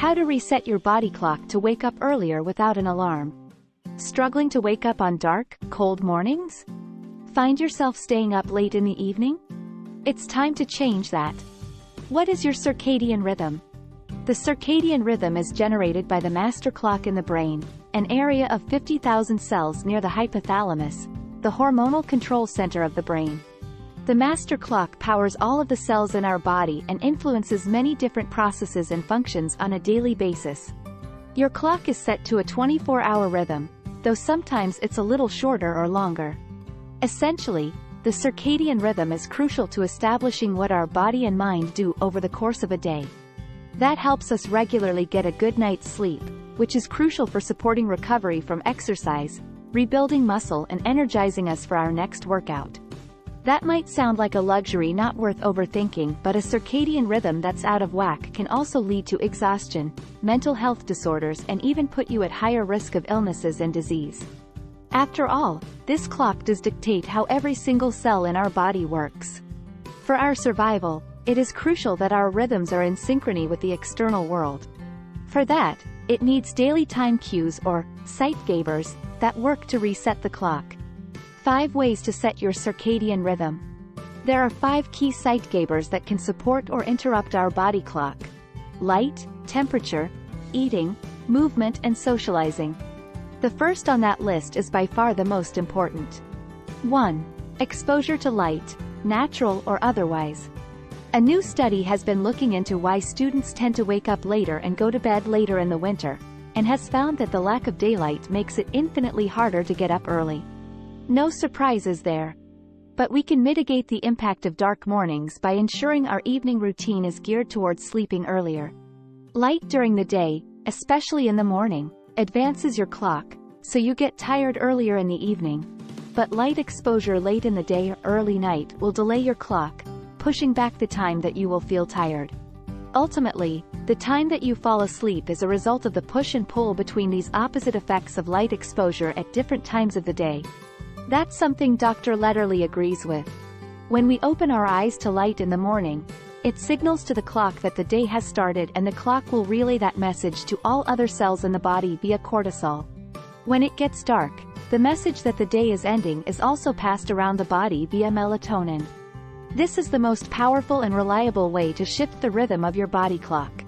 How to reset your body clock to wake up earlier without an alarm. Struggling to wake up on dark, cold mornings? Find yourself staying up late in the evening? It's time to change that. What is your circadian rhythm? The circadian rhythm is generated by the master clock in the brain, an area of 50,000 cells near the hypothalamus, the hormonal control center of the brain. The master clock powers all of the cells in our body and influences many different processes and functions on a daily basis. Your clock is set to a 24-hour rhythm, though sometimes it's a little shorter or longer. Essentially, the circadian rhythm is crucial to establishing what our body and mind do over the course of a day. That helps us regularly get a good night's sleep, which is crucial for supporting recovery from exercise, rebuilding muscle and energizing us for our next workout. That might sound like a luxury not worth overthinking, but a circadian rhythm that's out of whack can also lead to exhaustion, mental health disorders, and even put you at higher risk of illnesses and disease. After all, this clock does dictate how every single cell in our body works. For our survival, it is crucial that our rhythms are in synchrony with the external world. For that, it needs daily time cues or zeitgebers that work to reset the clock. 5 ways to set your circadian rhythm. There are 5 key zeitgebers that can support or interrupt our body clock: light, temperature, eating, movement, and socializing. The first on that list is by far the most important. 1. Exposure to light, natural or otherwise. A new study has been looking into why students tend to wake up later and go to bed later in the winter, and has found that the lack of daylight makes it infinitely harder to get up early. No surprises there. But we can mitigate the impact of dark mornings by ensuring our evening routine is geared towards sleeping earlier. Light during the day, especially in the morning, advances your clock, so you get tired earlier in the evening. But light exposure late in the day or early night will delay your clock, pushing back the time that you will feel tired. Ultimately, the time that you fall asleep is a result of the push and pull between these opposite effects of light exposure at different times of the day. That's something Dr. Lederle agrees with. When we open our eyes to light in the morning, it signals to the clock that the day has started, and the clock will relay that message to all other cells in the body via cortisol. When it gets dark, the message that the day is ending is also passed around the body via melatonin. This is the most powerful and reliable way to shift the rhythm of your body clock.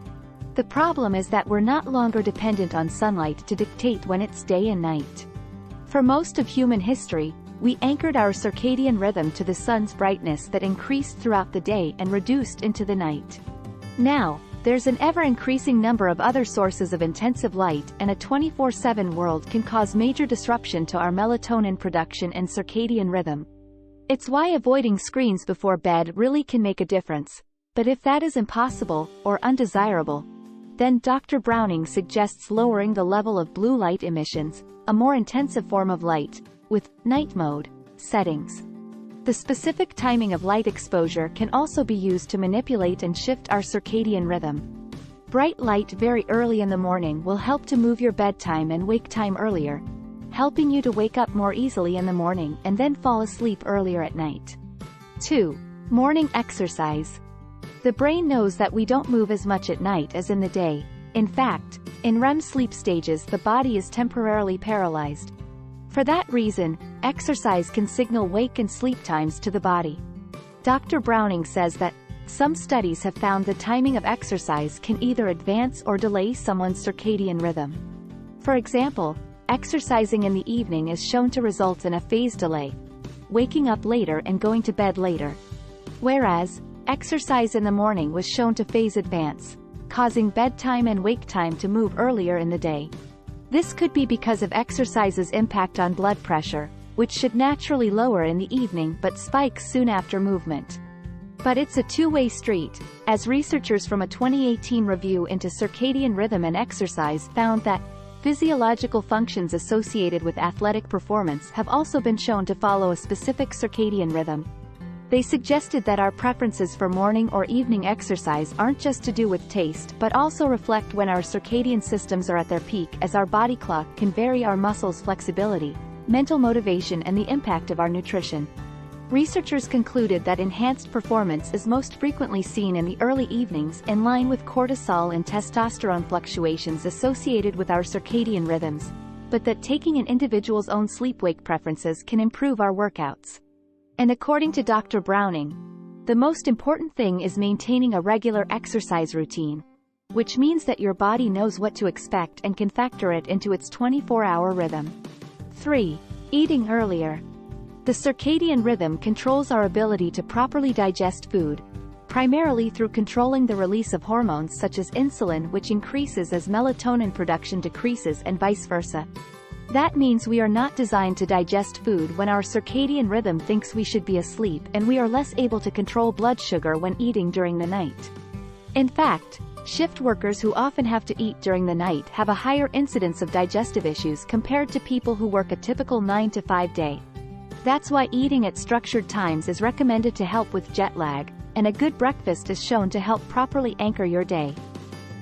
The problem is that we're not longer dependent on sunlight to dictate when it's day and night. For most of human history, we anchored our circadian rhythm to the sun's brightness that increased throughout the day and reduced into the night. Now, there's an ever-increasing number of other sources of intensive light, and a 24/7 world can cause major disruption to our melatonin production and circadian rhythm. It's why avoiding screens before bed really can make a difference. But if that is impossible, or undesirable, then Dr. Browning suggests lowering the level of blue light emissions, a more intensive form of light, with night mode settings. The specific timing of light exposure can also be used to manipulate and shift our circadian rhythm. Bright light very early in the morning will help to move your bedtime and wake time earlier, helping you to wake up more easily in the morning and then fall asleep earlier at night. 2. Morning exercise. The brain knows that we don't move as much at night as in the day. In fact, in REM sleep stages the body is temporarily paralyzed. For that reason, exercise can signal wake and sleep times to the body. Dr. Browning says that some studies have found the timing of exercise can either advance or delay someone's circadian rhythm. For example, exercising in the evening is shown to result in a phase delay, waking up later and going to bed later. Whereas, exercise in the morning was shown to phase advance, causing bedtime and wake time to move earlier in the day. This could be because of exercise's impact on blood pressure, which should naturally lower in the evening but spikes soon after movement. But it's a two-way street, as researchers from a 2018 review into circadian rhythm and exercise found that physiological functions associated with athletic performance have also been shown to follow a specific circadian rhythm. They suggested that our preferences for morning or evening exercise aren't just to do with taste but also reflect when our circadian systems are at their peak, as our body clock can vary our muscles' flexibility, mental motivation, and the impact of our nutrition. Researchers concluded that enhanced performance is most frequently seen in the early evenings in line with cortisol and testosterone fluctuations associated with our circadian rhythms, but that taking an individual's own sleep-wake preferences can improve our workouts. And according to Dr. Browning, the most important thing is maintaining a regular exercise routine, which means that your body knows what to expect and can factor it into its 24-hour rhythm. 3. Eating earlier. The circadian rhythm controls our ability to properly digest food, primarily through controlling the release of hormones such as insulin, which increases as melatonin production decreases, and vice versa. That means we are not designed to digest food when our circadian rhythm thinks we should be asleep, and we are less able to control blood sugar when eating during the night. In fact, shift workers who often have to eat during the night have a higher incidence of digestive issues compared to people who work a typical 9-to-5 day. That's why eating at structured times is recommended to help with jet lag, and a good breakfast is shown to help properly anchor your day.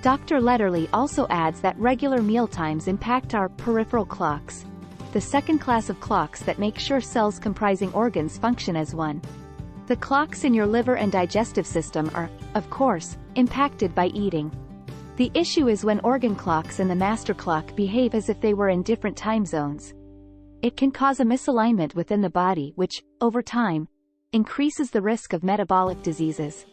Dr. Lederle also adds that regular mealtimes impact our peripheral clocks, the second class of clocks that make sure cells comprising organs function as one. The clocks in your liver and digestive system are, of course, impacted by eating. The issue is when organ clocks and the master clock behave as if they were in different time zones. It can cause a misalignment within the body which, over time, increases the risk of metabolic diseases.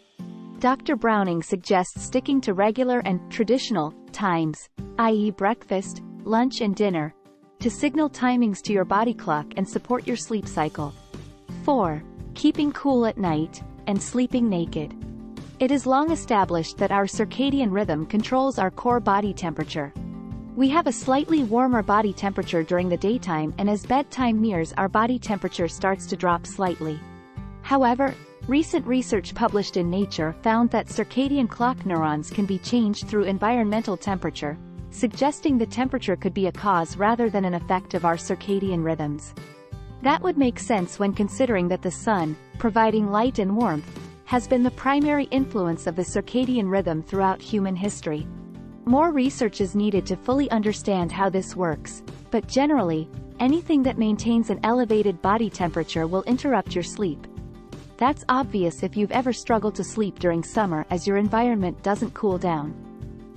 Dr. Browning suggests sticking to regular and traditional times, i.e. breakfast, lunch and dinner, to signal timings to your body clock and support your sleep cycle. 4. Keeping cool at night, and sleeping naked. It is long established that our circadian rhythm controls our core body temperature. We have a slightly warmer body temperature during the daytime, and as bedtime nears, our body temperature starts to drop slightly. However, recent research published in Nature found that circadian clock neurons can be changed through environmental temperature, suggesting the temperature could be a cause rather than an effect of our circadian rhythms. That would make sense when considering that the sun, providing light and warmth, has been the primary influence of the circadian rhythm throughout human history. More research is needed to fully understand how this works, but generally, anything that maintains an elevated body temperature will interrupt your sleep. That's obvious if you've ever struggled to sleep during summer as your environment doesn't cool down.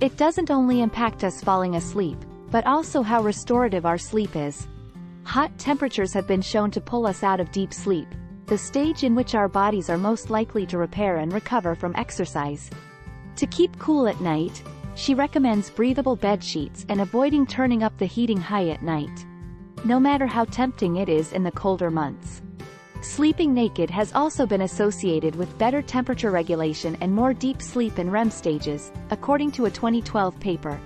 It doesn't only impact us falling asleep, but also how restorative our sleep is. Hot temperatures have been shown to pull us out of deep sleep, the stage in which our bodies are most likely to repair and recover from exercise. To keep cool at night, she recommends breathable bed sheets and avoiding turning up the heating high at night, no matter how tempting it is in the colder months. Sleeping naked has also been associated with better temperature regulation and more deep sleep in REM stages, according to a 2012 paper.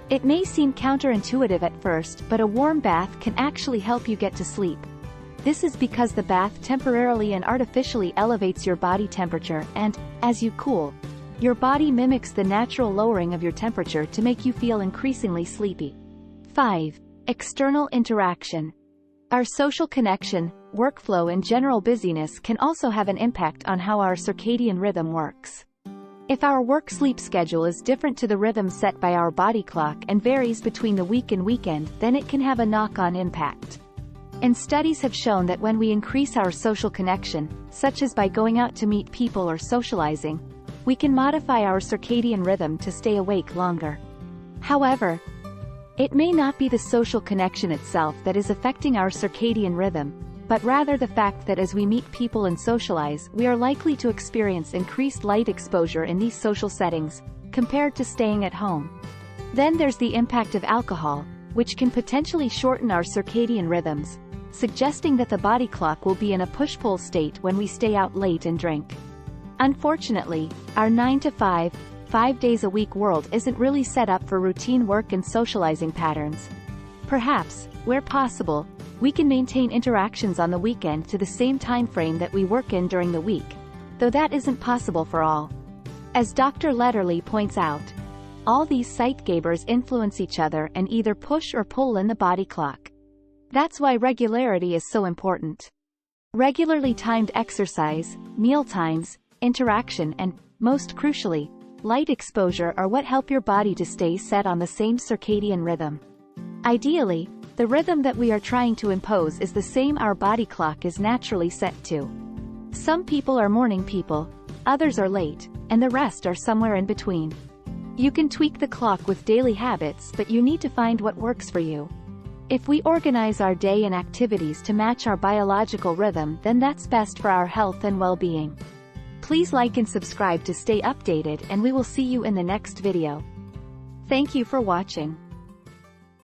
It may seem counterintuitive at first, but a warm bath can actually help you get to sleep. This is because the bath temporarily and artificially elevates your body temperature, and, as you cool, your body mimics the natural lowering of your temperature to make you feel increasingly sleepy. 5. External interaction. Our social connection, workflow and general busyness can also have an impact on how our circadian rhythm works. If our work-sleep schedule is different to the rhythm set by our body clock and varies between the week and weekend, then it can have a knock-on impact. And studies have shown that when we increase our social connection, such as by going out to meet people or socializing, we can modify our circadian rhythm to stay awake longer. However, it may not be the social connection itself that is affecting our circadian rhythm, but rather the fact that as we meet people and socialize, we are likely to experience increased light exposure in these social settings, compared to staying at home. Then there's the impact of alcohol, which can potentially shorten our circadian rhythms, suggesting that the body clock will be in a push-pull state when we stay out late and drink. Unfortunately, our 9-to-5, 5 days a week world isn't really set up for routine work and socializing patterns. Perhaps, where possible, we can maintain interactions on the weekend to the same time frame that we work in during the week, though that isn't possible for all. As Dr. Lederle points out, all these zeitgebers influence each other and either push or pull in the body clock. That's why regularity is so important. Regularly timed exercise, meal times, interaction and, most crucially, light exposure are what help your body to stay set on the same circadian rhythm. Ideally, the rhythm that we are trying to impose is the same our body clock is naturally set to. Some people are morning people, others are late, and the rest are somewhere in between. You can tweak the clock with daily habits, but you need to find what works for you. If we organize our day and activities to match our biological rhythm, then that's best for our health and well-being. Please like and subscribe to stay updated, and we will see you in the next video. Thank you for watching.